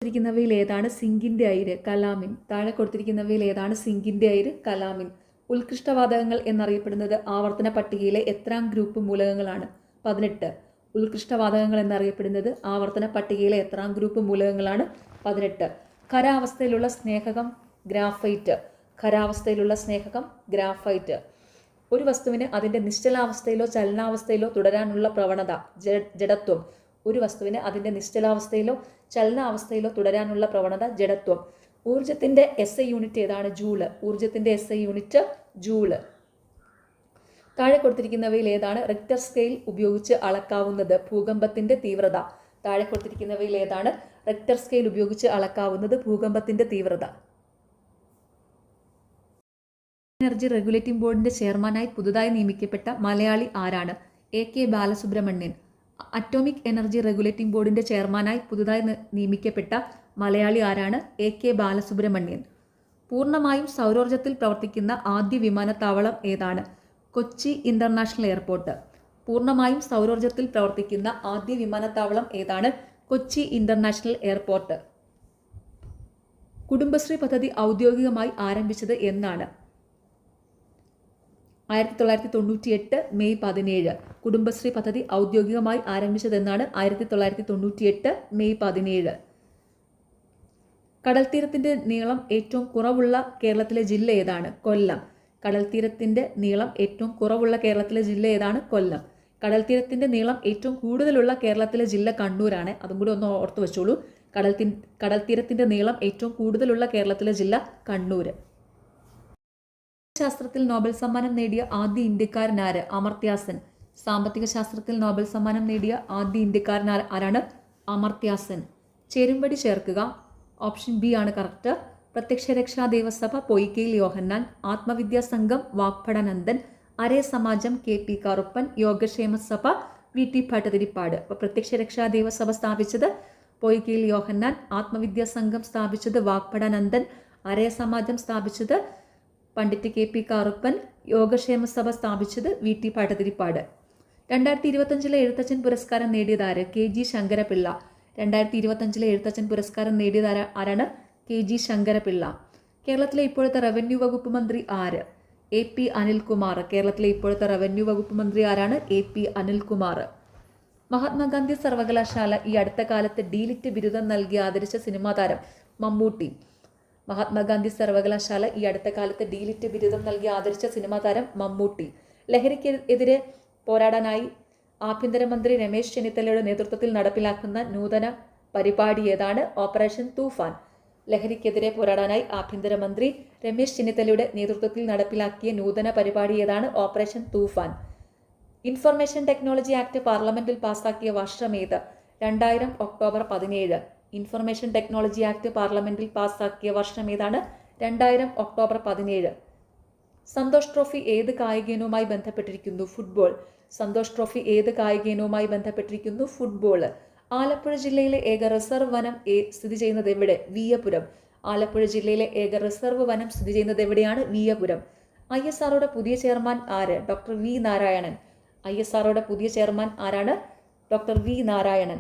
S1: കൊടുത്തിരിക്കുന്നവയിൽ ഏതാണ് സിങ്കിന്റെ അയിര്? കലാമിൻ. താഴെ കൊടുത്തിരിക്കുന്നവയിൽ ഏതാണ് സിങ്കിന്റെ അയിര്? കലാമിൻ. ഉത്കൃഷ്ടവാതകങ്ങൾ എന്നറിയപ്പെടുന്നത് ആവർത്തന പട്ടികയിലെ എത്രാം ഗ്രൂപ്പ് മൂലകങ്ങളാണ്? 18. ഉത്കൃഷ്ടവാതകങ്ങൾ എന്നറിയപ്പെടുന്നത് ആവർത്തന പട്ടികയിലെ എത്രാം ഗ്രൂപ്പ് മൂലകങ്ങളാണ്? 18. ഖരാവസ്ഥയിലുള്ള സ്നേഹകം ഗ്രാഫൈറ്റ്. ഖരാവസ്ഥയിലുള്ള സ്നേഹകം ഗ്രാഫൈറ്റ്. ഒരു വസ്തുവിന് അതിൻ്റെ നിശ്ചലാവസ്ഥയിലോ ചലനാവസ്ഥയിലോ തുടരാനുള്ള പ്രവണത ജഡത്വം. ഒരു വസ്തുവിന് അതിൻ്റെ നിശ്ചലാവസ്ഥയിലോ ചലനാവസ്ഥയിലോ തുടരാനുള്ള പ്രവണത ജഡത്വം. ഊർജത്തിൻ്റെ SI യൂണിറ്റ് ഏതാണ്? ജൂള്. ഊർജത്തിൻ്റെ SI unit joule. താഴെ കൊടുത്തിരിക്കുന്നവയിൽ ഏതാണ് റിക്ടർ സ്കെയിൽ ഉപയോഗിച്ച് അളക്കാവുന്നത്? ഭൂകമ്പത്തിന്റെ തീവ്രത. താഴെ കൊടുത്തിരിക്കുന്നവയിൽ ഏതാണ് റിക്ടർ സ്കെയിൽ ഉപയോഗിച്ച് അളക്കാവുന്നത്? ഭൂകമ്പത്തിന്റെ തീവ്രത. എനർജി റെഗുലേറ്റിംഗ് ബോർഡിന്റെ ചെയർമാനായി പുതുതായി നിയമിക്കപ്പെട്ട മലയാളി ആരാണ്? AK Balasubramanian. Atomic energy regulating ബോർഡിന്റെ ചെയർമാനായി പുതുതായി നിയമിക്കപ്പെട്ട മലയാളി ആരാണ്? AK ബാലസുബ്രഹ്മണ്യൻ. പൂർണ്ണമായും സൗരോർജ്ജത്തിൽ പ്രവർത്തിക്കുന്ന ആദ്യ വിമാനത്താവളം ഏതാണ്? Kochi international airport. പൂർണ്ണമായും സൗരോർജ്ജത്തിൽ പ്രവർത്തിക്കുന്ന ആദ്യ വിമാനത്താവളം ഏതാണ്? Kochi international airport. കുടുംബശ്രീ പദ്ധതി ഔദ്യോഗികമായി ആരംഭിച്ചത് എന്നാണ്? 1998 മെയ് 17. കുടുംബശ്രീ പദ്ധതി ഔദ്യോഗികമായി ആരംഭിച്ചതെന്നാണ് 1998 മെയ് 17. കടൽത്തീരത്തിന്റെ നീളം ഏറ്റവും കുറവുള്ള കേരളത്തിലെ ജില്ല ഏതാണ്? കൊല്ലം. കടൽത്തീരത്തിന്റെ നീളം ഏറ്റവും കുറവുള്ള കേരളത്തിലെ ജില്ല ഏതാണ്? കൊല്ലം. കടൽത്തീരത്തിന്റെ നീളം ഏറ്റവും കൂടുതലുള്ള കേരളത്തിലെ ജില്ല കണ്ണൂരാണ്. അതും കൂടി ഒന്ന് ഓർത്തു വെച്ചോളൂ. കടൽത്തീരത്തിന്റെ നീളം ഏറ്റവും കൂടുതലുള്ള കേരളത്തിലെ ജില്ല കണ്ണൂര്. ശാസ്ത്രത്തിൽ നോബൽ സമ്മാനം നേടിയ ആദ്യ ഇന്ത്യക്കാരനാര്? അമർത്യ സെൻ. സാമ്പത്തിക ശാസ്ത്രത്തിൽ നോബൽ സമ്മാനം നേടിയ ആദ്യ ഇന്ത്യക്കാരൻ ആരാണ്? അമർത്യ സെൻ. ചേരുംപടി ചേർക്കുക. ഓപ്ഷൻ ബി ആണ് കറക്റ്റ്. പ്രത്യക്ഷരക്ഷാ ദേവസഭ പൊയ്കയിൽ യോഹന്നാൻ, ആത്മവിദ്യാ സംഘം വാഗ്ഭടാനന്ദൻ, അരേ സമാജം KP കറുപ്പൻ, യോഗക്ഷേമ സഭ VT ഭട്ടതിരിപ്പാട്. അപ്പോൾ പ്രത്യക്ഷരക്ഷാ ദേവസഭ സ്ഥാപിച്ചത് പൊയ്കയിൽ യോഹന്നാൻ, ആത്മവിദ്യാ സംഘം സ്ഥാപിച്ചത് വാഗ്ഭടാനന്ദൻ, അരേ സമാജം സ്ഥാപിച്ചത് പണ്ഡിറ്റ് KP കറുപ്പൻ, യോഗക്ഷേമ സഭ സ്ഥാപിച്ചത് VT ഭട്ടതിരിപ്പാട്. 2025 എഴുത്തച്ഛൻ പുരസ്കാരം നേടിയതാര്? KG ശങ്കരപിള്ള. 2025 എഴുത്തച്ഛൻ പുരസ്കാരം നേടിയത് ആരാണ്? KG ശങ്കരപിള്ള. കേരളത്തിലെ ഇപ്പോഴത്തെ റവന്യൂ വകുപ്പ് മന്ത്രി ആര്? AP അനിൽകുമാർ. കേരളത്തിലെ ഇപ്പോഴത്തെ റവന്യൂ വകുപ്പ് മന്ത്രി ആരാണ്? AP അനിൽകുമാർ. മഹാത്മാഗാന്ധി സർവകലാശാല ഈ അടുത്ത കാലത്ത് ഡീലിറ്റ് ബിരുദം നൽകി ആദരിച്ച സിനിമാ താരം? മമ്മൂട്ടി. മഹാത്മാഗാന്ധി സർവകലാശാല ഈ അടുത്ത കാലത്ത് ഡീലിറ്റ് ബിരുദം നൽകി ആദരിച്ച സിനിമാ താരം മമ്മൂട്ടി. ലഹരിക്കെതിരെ പോരാടാനായി ആഭ്യന്തരമന്ത്രി രമേശ് ചെന്നിത്തലയുടെ നേതൃത്വത്തിൽ നടപ്പിലാക്കുന്ന നൂതന പരിപാടി ഏതാണ്? ഓപ്പറേഷൻ തൂഫാൻ. ലഹരിക്കെതിരെ പോരാടാനായി ആഭ്യന്തരമന്ത്രി രമേശ് ചെന്നിത്തലയുടെ നേതൃത്വത്തിൽ നടപ്പിലാക്കിയ നൂതന പരിപാടി ഏതാണ്? ഓപ്പറേഷൻ തൂഫാൻ. ഇൻഫർമേഷൻ ടെക്നോളജി ആക്ട് പാർലമെന്റിൽ പാസാക്കിയ വർഷം ഏത്? 2000 ഒക്ടോബർ 17. ഇൻഫർമേഷൻ ടെക്നോളജി ആക്ട് പാർലമെന്റിൽ പാസാക്കിയ വർഷം ഏതാണ്? 2000 ഒക്ടോബർ 17. സന്തോഷ് ട്രോഫി ഏത് കായിക ഇനവുമായി ബന്ധപ്പെട്ടിരിക്കുന്നു? ഫുട്ബോൾ. സന്തോഷ് ട്രോഫി ഏത് കായിക ഇനവുമായി ബന്ധപ്പെട്ടിരിക്കുന്നു? ഫുട്ബോൾ. ആലപ്പുഴ ജില്ലയിലെ ഏക റിസർവ് വനം സ്ഥിതി ചെയ്യുന്നത് എവിടെ? വിയ്യപുരം. ആലപ്പുഴ ജില്ലയിലെ ഏക റിസർവ് വനം സ്ഥിതി ചെയ്യുന്നത് എവിടെയാണ്? വിയ്യപുരം. ISROയുടെ പുതിയ ചെയർമാൻ ആര്? Doctor V Narayanan. ISROയുടെ പുതിയ ചെയർമാൻ ആരാണ്? Doctor V Narayanan.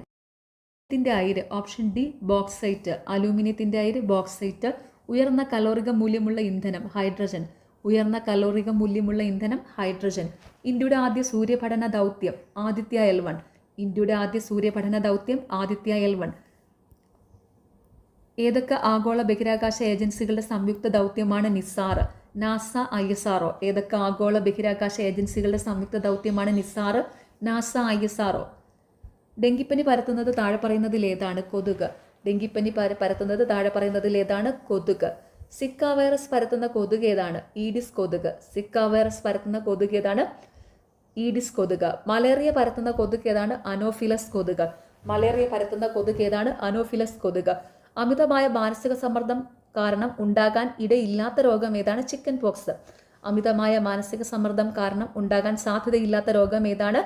S1: ത്തിന്റെ അയിര്? Option D bauxite. അലൂമിനിയത്തിന്റെ അയിര് ബോക്സൈറ്റ്. ഉയർന്ന കലോറിക മൂല്യമുള്ള ഇന്ധനം? ഹൈഡ്രജൻ. ഉയർന്ന കലോറിക മൂല്യമുള്ള ഇന്ധനം ഹൈഡ്രജൻ. ഇന്ത്യയുടെ ആദ്യ സൂര്യപഠന ദൗത്യം? ആദിത്യ L1. ഇന്ത്യയുടെ ആദ്യ സൂര്യപഠന ദൗത്യം ആദിത്യ L1. ഏതൊക്കെ ആഗോള ബഹിരാകാശ ഏജൻസികളുടെ സംയുക്ത ദൗത്യമാണ് നിസാർ? NASA, ISRO. ഏതൊക്കെ ആഗോള ബഹിരാകാശ ഏജൻസികളുടെ സംയുക്ത ദൗത്യമാണ് നിസാർ, നാസ, ISRO. ഡെങ്കിപ്പനി പരത്തുന്നത് താഴെ പറയുന്നതിൽ ഏതാണ്? കൊതുക്. ഡെങ്കിപ്പനി പരത്തുന്നത് താഴെ പറയുന്നതിൽ ഏതാണ്? കൊതുക്. സിക്ക വൈറസ് പരത്തുന്ന കൊതുക് ഏതാണ്? ഈഡിസ് കൊതുക്. സിക്ക വൈറസ് പരത്തുന്ന കൊതുക് ഏതാണ്? ഈഡിസ് കൊതുക്. മലേറിയ പരത്തുന്ന കൊതുക് ഏതാണ്? അനോഫിലസ് കൊതുക്. മലേറിയ പരത്തുന്ന കൊതുക് ഏതാണ്? അനോഫിലസ് കൊതുക്. അമിതമായ മാനസിക സമ്മർദ്ദം കാരണം ഉണ്ടാകാൻ ഇടയില്ലാത്ത രോഗം ഏതാണ്? Chicken pox. അമിതമായ മാനസിക സമ്മർദ്ദം കാരണം ഉണ്ടാകാൻ സാധ്യതയില്ലാത്ത രോഗം ഏതാണ്?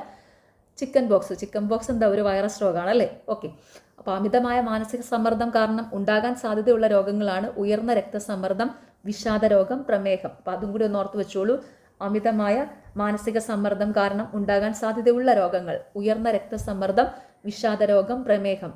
S1: Chicken pox. ചിക്കൻ പോക്സ് എന്താ? ഒരു വൈറസ് രോഗമാണ് അല്ലേ? ഓക്കെ. അപ്പോൾ അമിതമായ മാനസിക സമ്മർദ്ദം കാരണം ഉണ്ടാകാൻ സാധ്യതയുള്ള രോഗങ്ങളാണ് ഉയർന്ന രക്തസമ്മർദ്ദം, വിഷാദരോഗം, പ്രമേഹം. അപ്പോൾ അതും കൂടി ഒന്ന് ഓർത്ത് വെച്ചോളൂ. അമിതമായ മാനസിക സമ്മർദ്ദം കാരണം ഉണ്ടാകാൻ സാധ്യതയുള്ള രോഗങ്ങൾ: ഉയർന്ന രക്തസമ്മർദ്ദം, വിഷാദരോഗം, പ്രമേഹം.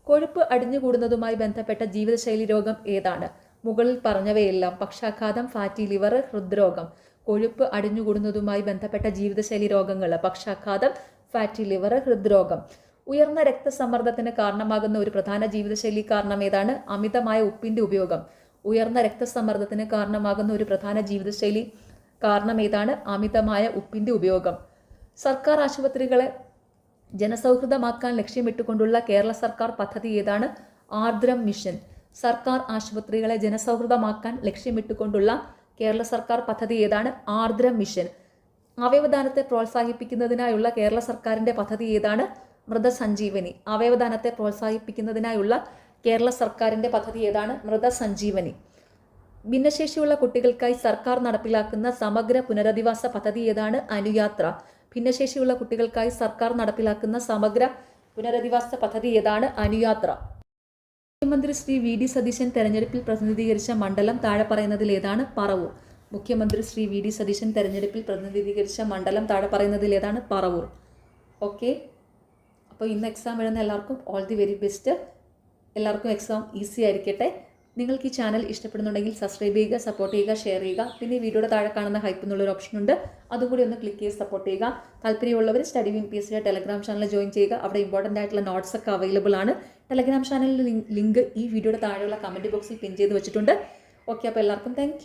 S1: കൊഴുപ്പ് അടിഞ്ഞുകൂടുന്നതുമായി ബന്ധപ്പെട്ട ജീവിതശൈലി രോഗം ഏതാണ്? മുകളിൽ പറഞ്ഞവയെല്ലാം. പക്ഷാഘാതം, ഫാറ്റി ലിവർ, ഹൃദ്രോഗം. കൊഴുപ്പ് അടിഞ്ഞുകൂടുന്നതുമായി ബന്ധപ്പെട്ട ജീവിതശൈലി രോഗങ്ങൾ: പക്ഷാഘാതം, ഫാറ്റി ലിവർ, ഹൃദ്രോഗം. ഉയർന്ന രക്തസമ്മർദ്ദത്തിന് കാരണമാകുന്ന ഒരു പ്രധാന ജീവിതശൈലി കാരണം ഏതാണ്? അമിതമായ ഉപ്പിന്റെ ഉപയോഗം. ഉയർന്ന രക്തസമ്മർദ്ദത്തിന് കാരണമാകുന്ന ഒരു പ്രധാന ജീവിതശൈലി കാരണം ഏതാണ്? അമിതമായ ഉപ്പിൻ്റെ ഉപയോഗം. സർക്കാർ ആശുപത്രികളെ ജനസൗഹൃദമാക്കാൻ ലക്ഷ്യമിട്ടുകൊണ്ടുള്ള കേരള സർക്കാർ പദ്ധതി ഏതാണ്? ആർദ്രം മിഷൻ. സർക്കാർ ആശുപത്രികളെ ജനസൗഹൃദമാക്കാൻ ലക്ഷ്യമിട്ടുകൊണ്ടുള്ള കേരള സർക്കാർ പദ്ധതി ഏതാണ്? ആർദ്രം മിഷൻ. അവയവദാനത്തെ പ്രോത്സാഹിപ്പിക്കുന്നതിനായുള്ള കേരള സർക്കാരിൻ്റെ പദ്ധതി ഏതാണ്? മൃതസഞ്ജീവനി. അവയവദാനത്തെ പ്രോത്സാഹിപ്പിക്കുന്നതിനായുള്ള കേരള സർക്കാരിൻ്റെ പദ്ധതി ഏതാണ്? മൃതസഞ്ജീവനി. ഭിന്നശേഷിയുള്ള കുട്ടികൾക്കായി സർക്കാർ നടപ്പിലാക്കുന്ന സമഗ്ര പുനരധിവാസ പദ്ധതി ഏതാണ്? അനുയാത്ര. ഭിന്നശേഷിയുള്ള കുട്ടികൾക്കായി സർക്കാർ നടപ്പിലാക്കുന്ന സമഗ്ര പുനരധിവാസ പദ്ധതി ഏതാണ്? അനുയാത്ര. മുഖ്യമന്ത്രി ശ്രീ വി ഡി സതീശൻ തെരഞ്ഞെടുപ്പിൽ പ്രതിനിധീകരിച്ച മണ്ഡലം താഴെ പറയുന്നതിൽ ഏതാണ്? പറവൂർ. മുഖ്യമന്ത്രി ശ്രീ വി ഡി സതീശൻ തെരഞ്ഞെടുപ്പിൽ പ്രതിനിധീകരിച്ച മണ്ഡലം താഴെ പറയുന്നതിൽ ഏതാണ്? പറവൂർ. ഓക്കെ, അപ്പോൾ ഇന്ന് എക്സാം എഴുതുന്ന എല്ലാവർക്കും ഓൾ ദി വെരി ബെസ്റ്റ്. എല്ലാവർക്കും എക്സാം ഈസി ആയിരിക്കട്ടെ. നിങ്ങൾക്ക് ഈ ചാനൽ ഇഷ്ടപ്പെടുന്നുണ്ടെങ്കിൽ സബ്സ്ക്രൈബ് ചെയ്യുക, സപ്പോർട്ട് ചെയ്യുക, ഷെയർ ചെയ്യുക. പിന്നെ വീഡിയോയുടെ താഴെ കാണുന്ന ഹൈപ്പ് എന്നുള്ളൊരു ഓപ്ഷൻ ഉണ്ട്, അതും കൂടി ഒന്ന് ക്ലിക്ക് ചെയ്ത് സപ്പോർട്ട് ചെയ്യുക. താല്പര്യമുള്ളവർ സ്റ്റഡി വിൻ PSCയുടെ ടെലഗ്രാം ചാനൽ ജോയിൻ ചെയ്യുക. അവിടെ ഇമ്പോർട്ടൻ്റ് ആയിട്ടുള്ള നോട്ട്സ് ഒക്കെ അവൈലബിൾ ആണ്. ടെലഗ്രാം ചാനലിൻ്റെ ലിങ്ക് ഈ വീഡിയോയുടെ താഴെയുള്ള കമൻറ്റ് ബോക്സിൽ പിൻ ചെയ്ത് വെച്ചിട്ടുണ്ട്. ഓക്കെ, അപ്പോൾ എല്ലാവർക്കും താങ്ക്